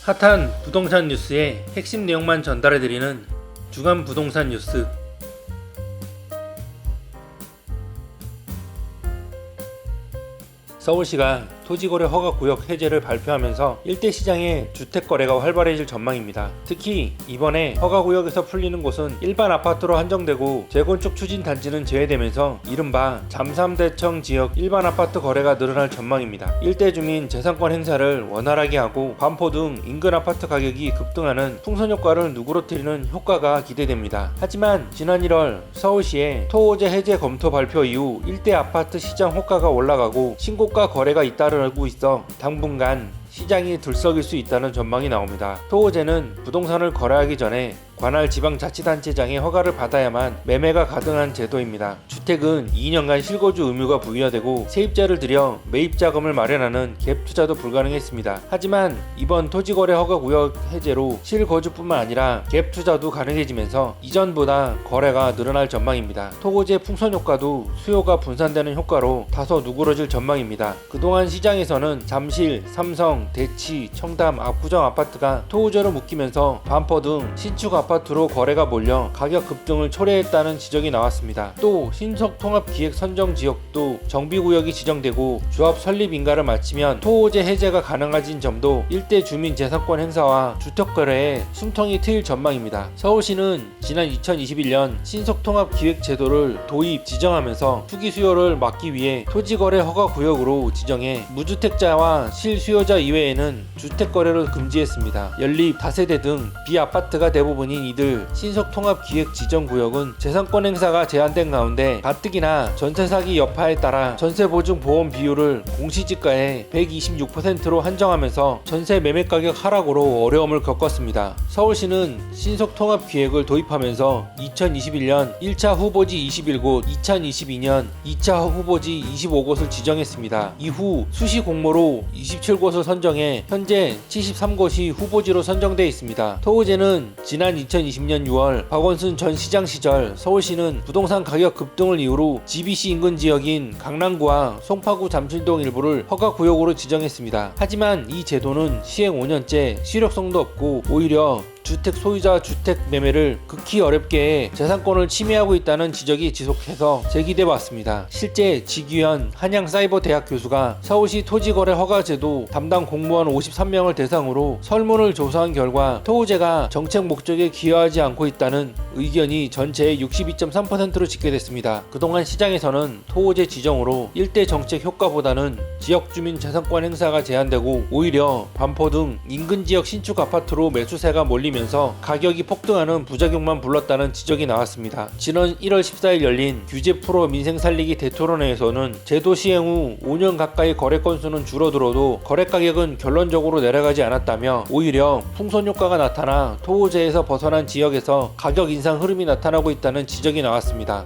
핫한 부동산 뉴스의 핵심 내용만 전달해드리는 주간 부동산 뉴스. 서울시가 토지거래 허가구역 해제를 발표하면서 일대 시장의 주택거래가 활발해질 전망입니다. 특히 이번에 허가구역에서 풀리는 곳은 일반 아파트로 한정되고 재건축 추진 단지는 제외되면서 이른바 잠삼대청 지역 일반 아파트 거래가 늘어날 전망입니다. 일대 주민 재산권 행사를 원활하게 하고 반포 등 인근 아파트 가격이 급등하는 풍선 효과를 누그러뜨리는 효과가 기대됩니다. 하지만 지난 1월 서울시의 토호제 해제 검토 발표 이후 일대 아파트 시장 호가가 올라가고 신고가 거래가 잇따르고 있어 당분간 시장이 들썩일 수 있다는 전망이 나옵니다. 토호제는 부동산을 거래하기 전에 관할 지방자치단체장의 허가를 받아야만 매매가 가능한 제도입니다. 주택은 2년간 실거주 의무가 부여되고 세입자를 들여 매입자금을 마련하는 갭 투자도 불가능했습니다. 하지만 이번 토지거래 허가구역 해제로 실거주뿐만 아니라 갭 투자도 가능해지면서 이전보다 거래가 늘어날 전망입니다. 토호제 풍선 효과도 수요가 분산되는 효과로 다소 누그러질 전망입니다. 그동안 시장에서는 잠실, 삼성, 대치, 청담, 압구정 아파트가 토호제로 묶이면서 반포 등 신축 아파트로 거래가 몰려 가격 급등을 초래했다는 지적이 나왔습니다. 또 신속통합기획 선정 지역도 정비구역이 지정되고 조합 설립 인가를 마치면 토호제 해제가 가능해진 점도 일대 주민 재산권 행사와 주택거래에 숨통이 트일 전망입니다. 서울시는 지난 2021년 신속통합기획 제도를 도입 지정하면서 투기 수요를 막기 위해 토지거래 허가구역으로 지정해 무주택자와 실수요자 이외에는 주택거래를 금지했습니다. 연립, 다세대 등 비아파트가 대부분인 이들 신속통합기획 지정구역은 재산권 행사가 제한된 가운데 가뜩이나 전세 사기 여파에 따라 전세보증보험 비율을 공시지가의 126%로 한정하면서 전세 매매가격 하락으로 어려움을 겪었습니다. 서울시는 신속통합기획을 도입하면서 2021년 1차 후보지 21곳, 2022년 2차 후보지 25곳을 지정했습니다. 이후 수시 공모로 27곳을 선정해 현재 73곳이 후보지로 선정되어 있습니다. 토호제는 지난 2020년 6월 박원순 전 시장 시절 서울시는 부동산 가격 급등을 이유로 GBC 인근 지역인 강남구와 송파구 잠실동 일부를 허가구역으로 지정했습니다. 하지만 이 제도는 시행 5년째 실효성도 없고 오히려 주택 소유자 주택 매매를 극히 어렵게 해 재산권을 침해하고 있다는 지적이 지속해서 제기돼 왔습니다. 실제 지규현 한양사이버대학 교수가 서울시 토지거래 허가제도 담당 공무원 53명을 대상으로 설문을 조사한 결과 토호제가 정책 목적에 기여하지 않고 있다는 의견이 전체의 62.3%로 집계됐습니다. 그동안 시장에서는 토호제 지정으로 일대 정책 효과보다는 지역 주민 재산권 행사가 제한되고 오히려 반포 등 인근 지역 신축 아파트로 매수세가 몰리면서 가격이 폭등하는 부작용만 불렀다는 지적이 나왔습니다. 지난 1월 14일 열린 규제 프로 민생 살리기 대토론회에서는 제도 시행 후 5년 가까이 거래 건수는 줄어들어도 거래 가격은 결론적으로 내려가지 않았다며 오히려 풍선 효과가 나타나 토호제에서 벗어난 지역에서 가격 인상 흐름이 나타나고 있다는 지적이 나왔습니다.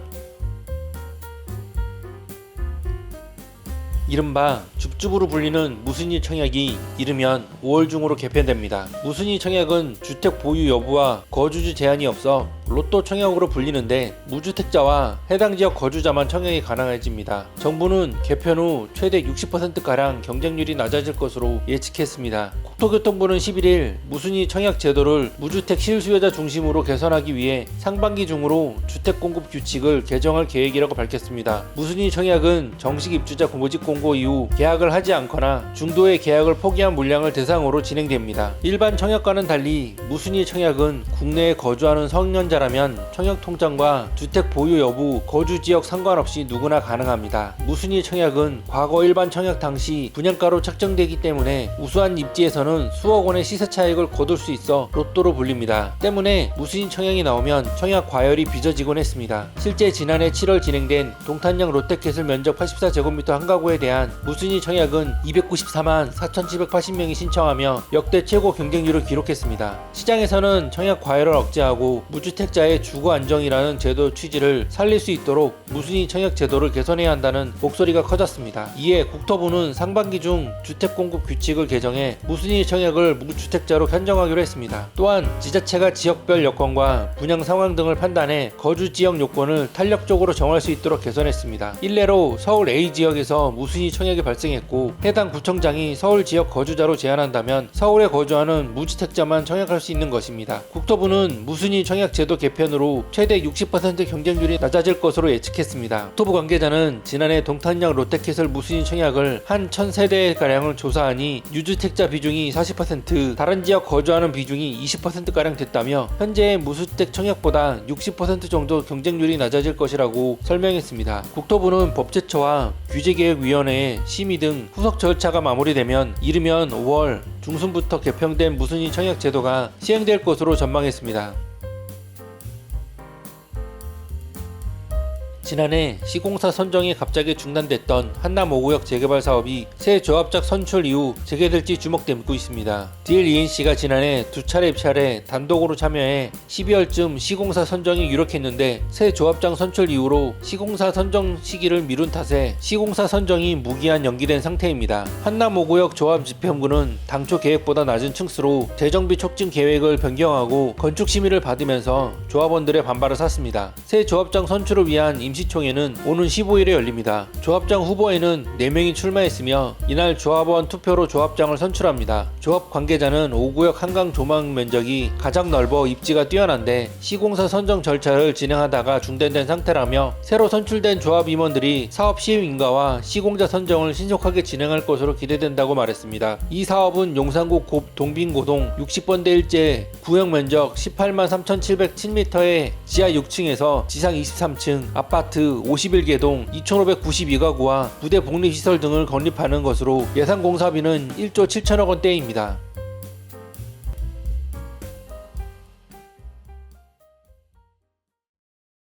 이른바 줍줍으로 불리는 무순위 청약이 이르면 5월 중으로 개편됩니다. 무순위 청약은 주택 보유 여부와 거주주 제한이 없어 로또 청약으로 불리는데 무주택자와 해당 지역 거주자만 청약이 가능해집니다. 정부는 개편 후 최대 60%가량 경쟁률이 낮아질 것으로 예측했습니다. 국토교통부는 11일 무순위 청약 제도를 무주택 실수요자 중심으로 개선하기 위해 상반기 중으로 주택 공급 규칙을 개정할 계획이라고 밝혔습니다. 무순위 청약은 정식 입주자 모집 공고 이후 계약을 하지 않거나 중도의 계약을 포기한 물량을 대상으로 진행됩니다. 일반 청약과는 달리 무순위 청약은 국내에 거주하는 성년자라면 청약 통장과 주택 보유 여부, 거주 지역 상관없이 누구나 가능합니다. 무순위 청약은 과거 일반 청약 당시 분양가로 책정되기 때문에 우수한 입지에서는 수억 원의 시세 차익을 거둘 수 있어 로또로 불립니다. 때문에 무순위 청약이 나오면 청약 과열이 빚어지곤 했습니다. 실제 지난해 7월 진행된 동탄역 롯데캐슬 면적 84제곱미터 한 가구에 대한 무순위 청약은 294만 4,780명이 신청하며 역대 최고 경쟁률을 기록했습니다. 시장에서는 청약 과열을 억제하고 무주택 무주택자의 주거 안정이라는 제도 취지를 살릴 수 있도록 무순위 청약 제도를 개선해야 한다는 목소리가 커졌습니다. 이에 국토부는 상반기 중 주택 공급 규칙을 개정해 무순위 청약을 무주택자로 한정하기로 했습니다. 또한 지자체가 지역별 여건과 분양 상황 등을 판단해 거주 지역 요건을 탄력적으로 정할 수 있도록 개선했습니다. 일례로 서울 A지역에서 무순위 청약이 발생했고 해당 구청장이 서울 지역 거주자로 제한한다면 서울에 거주하는 무주택자만 청약할 수 있는 것입니다. 국토부는 무순위 청약 제도 개편으로 최대 60% 경쟁률이 낮아질 것으로 예측했습니다. 국토부 관계자는 지난해 동탄역 롯데캐슬 무순위 청약을 한 1000세대가량을 조사하니 유주택자 비중이 40%, 다른 지역 거주하는 비중이 20%가량 됐다며 현재의 무주택 청약보다 60% 정도 경쟁률이 낮아질 것이라고 설명했습니다. 국토부는 법제처와 규제개혁위원회의 심의 등 후속 절차가 마무리되면 이르면 5월 중순부터 개편된 무순위 청약 제도가 시행될 것으로 전망했습니다. 지난해 시공사 선정이 갑자기 중단됐던 한남 5구역 재개발 사업이 새 조합장 선출 이후 재개될지 주목되고 있습니다. DLENC가 지난해 두 차례 입찰에 단독으로 참여해 12월쯤 시공사 선정이 유력했는데 새 조합장 선출 이후로 시공사 선정 시기를 미룬 탓에 시공사 선정이 무기한 연기된 상태입니다. 한남 5구역 조합 집행부는 당초 계획보다 낮은 층수로 재정비 촉진 계획을 변경하고 건축 심의를 받으면서 조합원들의 반발을 샀습니다. 새 조합장 선출을 위한 임시총회는 오는 15일에 열립니다. 조합장 후보에는 4명이 출마했으며 이날 조합원 투표로 조합장을 선출합니다. 조합 관계자는 5구역 한강 조망 면적이 가장 넓어 입지가 뛰어난데 시공사 선정 절차를 진행하다가 중단된 상태라며 새로 선출된 조합 임원들이 사업 시행 인가와 시공자 선정을 신속하게 진행할 것으로 기대된다고 말했습니다. 이 사업은 용산구 동빙고동 60번대 일제 구역 면적 18만 3,707m의 지하 6층에서 지상 23층 아파트 51개 동 2,592가구와 부대 복리시설 등을 건립하는 것으로 예상 공사비는 1조 7천억 원대입니다.